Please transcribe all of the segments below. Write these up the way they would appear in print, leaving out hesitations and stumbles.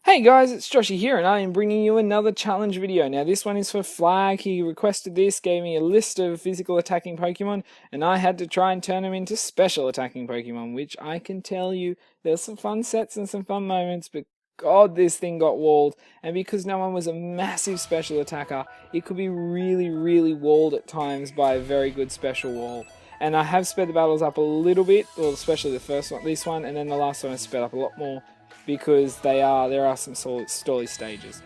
Hey guys, it's Joshy here, and I am bringing you another challenge video. Now this one is for Flag. He requested this, gave me a list of physical attacking Pokemon, and I had to try and turn them into special attacking Pokemon, which I can tell you, there's some fun sets and some fun moments, but God, this thing got walled. And because no one was a massive special attacker, it could be really walled at times by a very good special wall. And I have sped the battles up a little bit, well, especially the first one, this one, and then the last one I sped up a lot more, because there are some stally stages.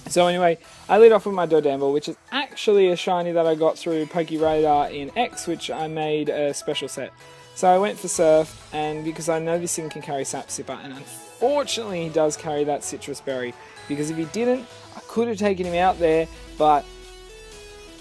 So anyway, I lead off with my Dodamble, which is actually a shiny that I got through Pokeradar in X, which I made a special set. So I went for Surf, and because I know this thing can carry Sap Sipper, and unfortunately he does carry that Citrus Berry, because if he didn't, I could have taken him out there, but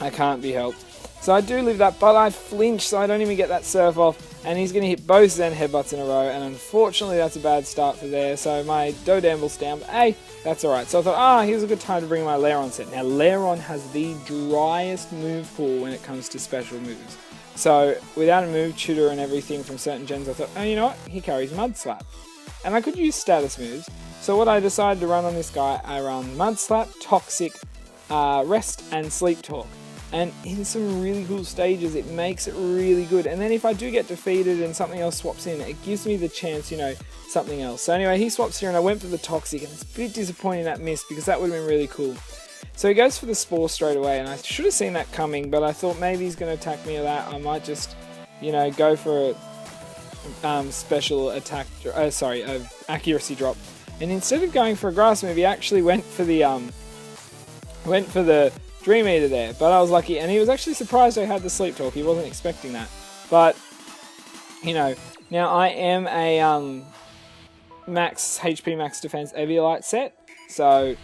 I can't be helped. So I do live that, but I flinch, so I don't even get that Surf off, and he's going to hit both Zen Headbutts in a row, and unfortunately that's a bad start for there, so my Dodamble's down, but hey, that's alright. So I thought, here's a good time to bring my Lairon set. Now Lairon has the driest move pool when it comes to special moves. So without a move tutor and everything from certain gens, I thought, oh, you know what, he carries Mud Slap. And I could use status moves, so what I decided to run on this guy, I run Mud Slap, Toxic, Rest, and Sleep Talk. And in some really cool stages, it makes it really good. And then if I do get defeated and something else swaps in, it gives me the chance, something else. So anyway, he swaps here and I went for the Toxic, and it's a bit disappointing that missed because that would have been really cool. So he goes for the Spore straight away, and I should have seen that coming, but I thought maybe he's going to attack me or that. I might just, go for a special attack, accuracy drop. And instead of going for a Grass move, he actually went for the Dream Eater there, but I was lucky, and he was actually surprised I had the Sleep Talk. He wasn't expecting that, but now I am a max HP, max defense Eviolite set, so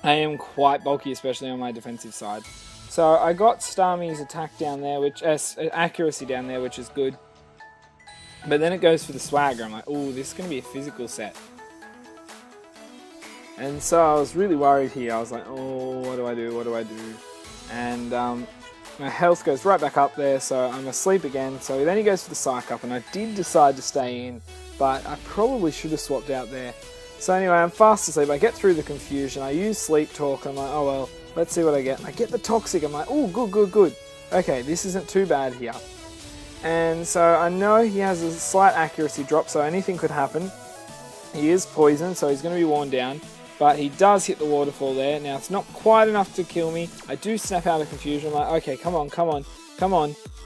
I am quite bulky, especially on my defensive side. So I got Starmie's attack down there, accuracy down there, which is good. But then it goes for the Swagger. I'm like, oh, this is going to be a physical set. And so I was really worried here. I was like, oh, what do I do? And my health goes right back up there, so I'm asleep again. So then he goes for the Psych Up, and I did decide to stay in, but I probably should have swapped out there. So anyway, I'm fast asleep. I get through the confusion. I use Sleep Talk. I'm like, oh well, let's see what I get. And I get the Toxic. I'm like, oh, good. Okay, this isn't too bad here. And so I know he has a slight accuracy drop, so anything could happen. He is poisoned, so he's going to be worn down. But he does hit the waterfall there. Now, it's not quite enough to kill me. I do snap out of confusion. I'm like, okay, come on.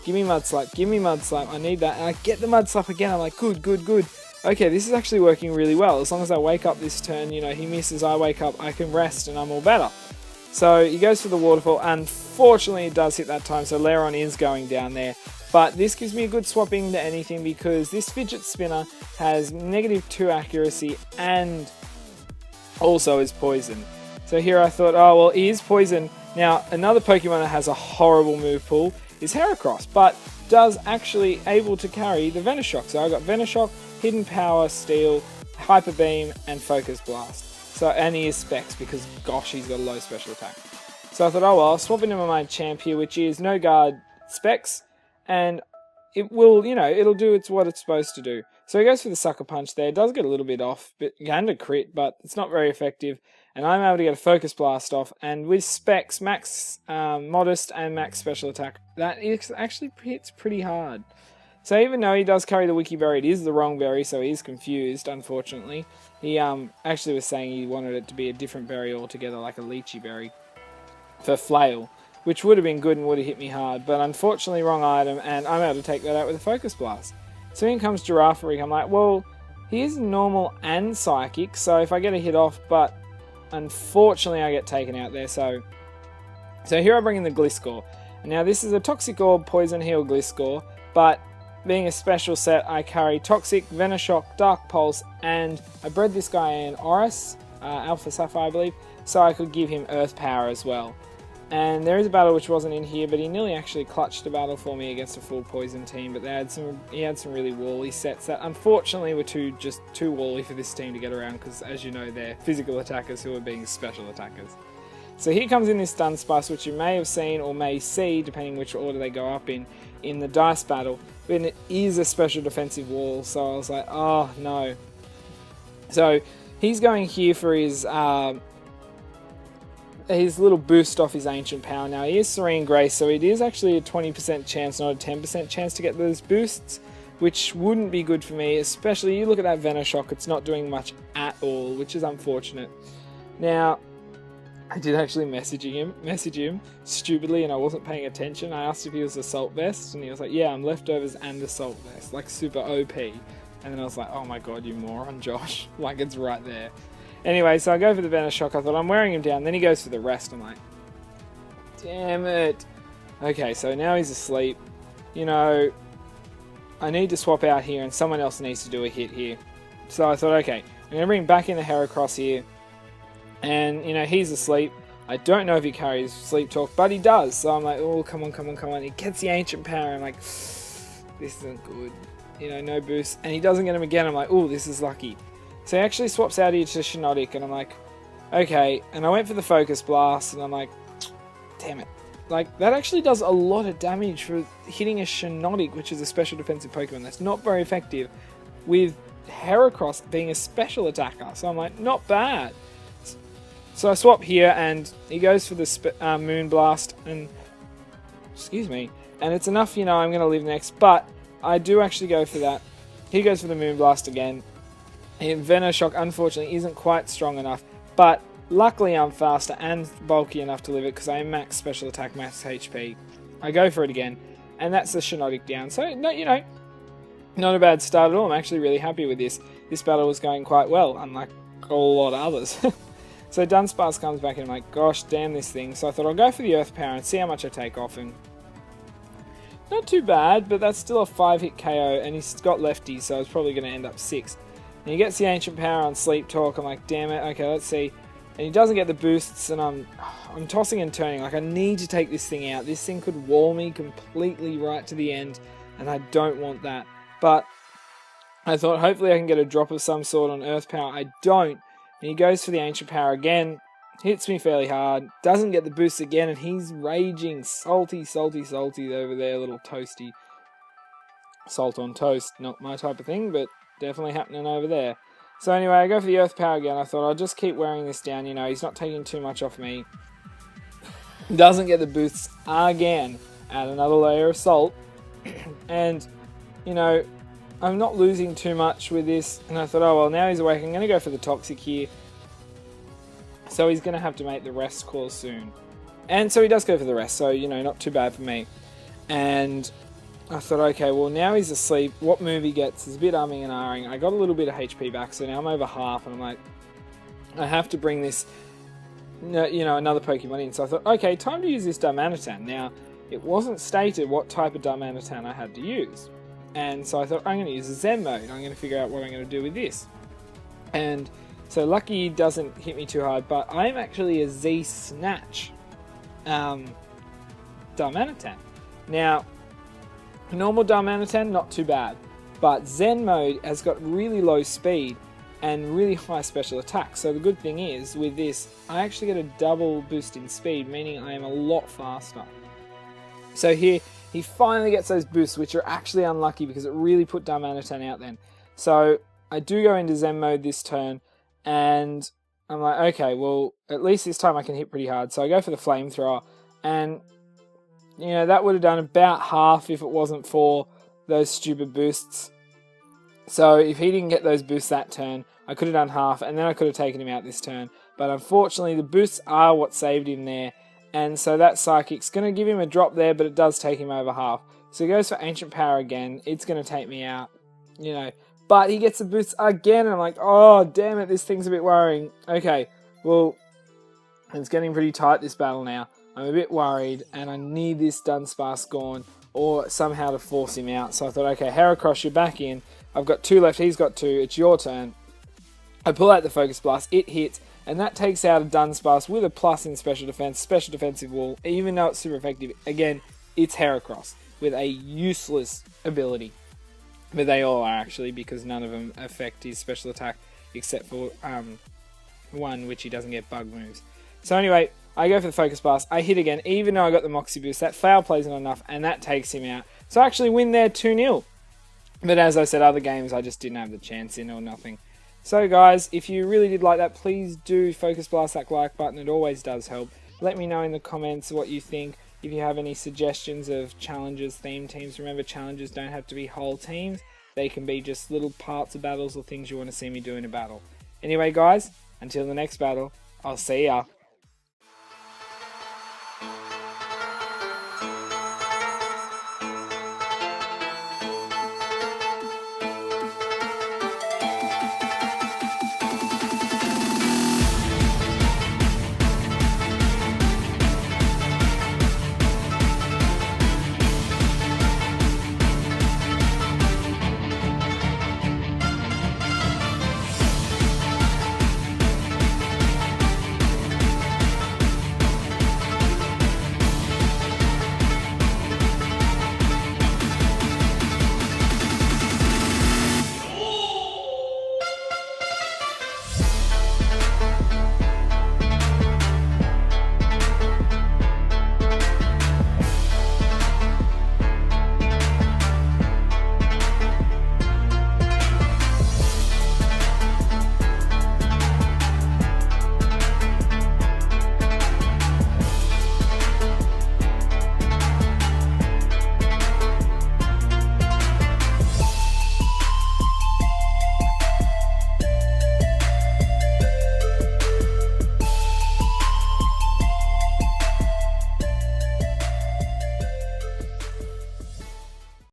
Give me Mud Slap. I need that. And I get the Mud Slap again. I'm like, good. Okay, this is actually working really well. As long as I wake up this turn, he misses, I wake up, I can rest, and I'm all better. So he goes for the waterfall. Unfortunately, it does hit that time, so Lairon is going down there. But this gives me a good swapping to anything, because this Fidget Spinner has -2 accuracy and also is poison. So here I thought, oh well, he is poison. Now another Pokemon that has a horrible move pool is Heracross, but does actually able to carry the Venoshock. So I got Venoshock, Hidden Power, Steel, Hyper Beam, and Focus Blast. So, and he is Specs because gosh, he's got a low special attack. So I thought, oh well, I'll swap into my champ here, which is No Guard Specs, and it will, it'll do what it's supposed to do. So he goes for the Sucker Punch there. It does get a little bit off, and a crit, but it's not very effective. And I'm able to get a Focus Blast off. And with Specs, max Modest and max special attack, that actually hits pretty hard. So even though he does carry the Wiki Berry, it is the wrong berry, so he's confused, unfortunately. He actually was saying he wanted it to be a different berry altogether, like a Lychee Berry, for Flail, which would have been good and would have hit me hard, but unfortunately wrong item, and I'm able to take that out with a Focus Blast. So in comes Girafarig. I'm like, well, he is normal and psychic, so if I get a hit off, but unfortunately I get taken out there. So here I bring in the Gliscor. Now this is a Toxic Orb, Poison Heal Gliscor, but being a special set, I carry Toxic, Venoshock, Dark Pulse, and I bred this guy in Oris, Alpha Sapphire I believe, so I could give him Earth Power as well. And there is a battle which wasn't in here, but he nearly actually clutched a battle for me against a full poison team. But he had some really wally sets that unfortunately were too wally for this team to get around, because as you know, they're physical attackers who are being special attackers. So here comes in this Dunsparce, which you may have seen or may see, depending which order they go up in the dice battle. But it is a special defensive wall, so I was like, oh no. So he's going here for his little boost off his Ancient Power. Now, he is Serene Grace, so it is actually a 20% chance, not a 10% chance to get those boosts, which wouldn't be good for me, especially you look at that Venoshock, it's not doing much at all, which is unfortunate. Now, I did actually message him stupidly, and I wasn't paying attention. I asked if he was Assault Vest, and he was like, yeah, I'm Leftovers and Assault Vest, like super OP. And then I was like, oh my god, you moron, Josh. Like, it's right there. Anyway, so I go for the Venoshock. I thought, I'm wearing him down. Then he goes for the rest. I'm like, damn it. Okay, so now he's asleep. You know, I need to swap out here, and someone else needs to do a hit here. So I thought, okay, I'm going to bring back in the Heracross here. And, you know, he's asleep. I don't know if he carries Sleep Talk, but he does. So I'm like, oh, come on, come on, come on. He gets the Ancient Power. I'm like, this isn't good. You know, no boost. And he doesn't get him again. I'm like, oh, this is lucky. So he actually swaps out here to Shiinotic, and I'm like, okay. And I went for the Focus Blast, and I'm like, damn it. Like, that actually does a lot of damage for hitting a Shiinotic, which is a special defensive Pokemon. That's not very effective, with Heracross being a special attacker. So I'm like, not bad. So I swap here, and he goes for the Moon Blast, and excuse me, and it's enough, you know, I'm going to live next, but I do actually go for that. He goes for the Moon Blast again, and Venoshock, unfortunately, isn't quite strong enough, but luckily I'm faster and bulky enough to live it, because I am max special attack, max HP. I go for it again, and that's the Shiinotic down, so, no, you know, not a bad start at all. I'm actually really happy with this. This battle was going quite well, unlike a lot of others. So Dunsparce comes back and I'm like, gosh, damn this thing. So I thought I'll go for the Earth Power and see how much I take off him. Not too bad, but that's still a 5-hit KO, and he's got lefties, so it's probably going to end up 6. And he gets the Ancient Power on Sleep Talk. I'm like, damn it, okay, let's see. And he doesn't get the boosts, and I'm tossing and turning. Like, I need to take this thing out. This thing could wall me completely right to the end, and I don't want that. But I thought hopefully I can get a drop of some sort on Earth Power. I don't. And he goes for the Ancient Power again, hits me fairly hard, doesn't get the boost again, and he's raging. Salty, salty, salty over there, little toasty. Salt on toast, not my type of thing, but definitely happening over there. So anyway, I go for the Earth Power again. I thought I'll just keep wearing this down, you know, he's not taking too much off me. Doesn't get the boosts again. Add another layer of salt. And, you know, I'm not losing too much with this, and I thought, oh well, now he's awake, I'm going to go for the Toxic here. So he's going to have to make the rest call soon. And so he does go for the rest, so, you know, not too bad for me. And I thought, okay, well, now he's asleep, what move he gets is a bit umming and ahhing. I got a little bit of HP back, so now I'm over half, and I'm like, I have to bring this, you know, another Pokemon in. So I thought, okay, time to use this Darmanitan. Now, it wasn't stated what type of Darmanitan I had to use. And so I thought, I'm going to use a Zen mode. I'm going to figure out what I'm going to do with this. And so lucky he doesn't hit me too hard, but I'm actually a Z Snatch Darmanitan. Now, normal Darmanitan, not too bad. But Zen mode has got really low speed and really high special attack. So the good thing is, with this, I actually get a double boost in speed, meaning I am a lot faster. So here, he finally gets those boosts, which are actually unlucky because it really put Darmanitan out then. So I do go into Zen mode this turn, and I'm like, okay, well, at least this time I can hit pretty hard. So I go for the Flamethrower, and, you know, that would have done about half if it wasn't for those stupid boosts. So if he didn't get those boosts that turn, I could have done half, and then I could have taken him out this turn. But unfortunately, the boosts are what saved him there. And so that Psychic's going to give him a drop there, but it does take him over half. So he goes for Ancient Power again. It's going to take me out, you know. But he gets the boost again, and I'm like, oh, damn it, this thing's a bit worrying. Okay, well, it's getting pretty tight, this battle now. I'm a bit worried, and I need this Dunsparce gone, or somehow to force him out. So I thought, okay, Heracross, you're back in. I've got 2 left, he's got 2, it's your turn. I pull out the Focus Blast, it hits, and that takes out a Dunsparce with a plus in special defense, special defensive wall, even though it's super effective. Again, it's Heracross with a useless ability. But they all are actually, because none of them affect his special attack except for one, which he doesn't get bug moves. So anyway, I go for the Focus Blast. I hit again, even though I got the Moxie Boost. That fail plays not enough, and that takes him out. So I actually win there 2-0. But as I said, other games I just didn't have the chance in or nothing. So guys, if you really did like that, please do focus blast that like button. It always does help. Let me know in the comments what you think. If you have any suggestions of challenges, theme teams, remember challenges don't have to be whole teams. They can be just little parts of battles or things you want to see me do in a battle. Anyway guys, until the next battle, I'll see ya.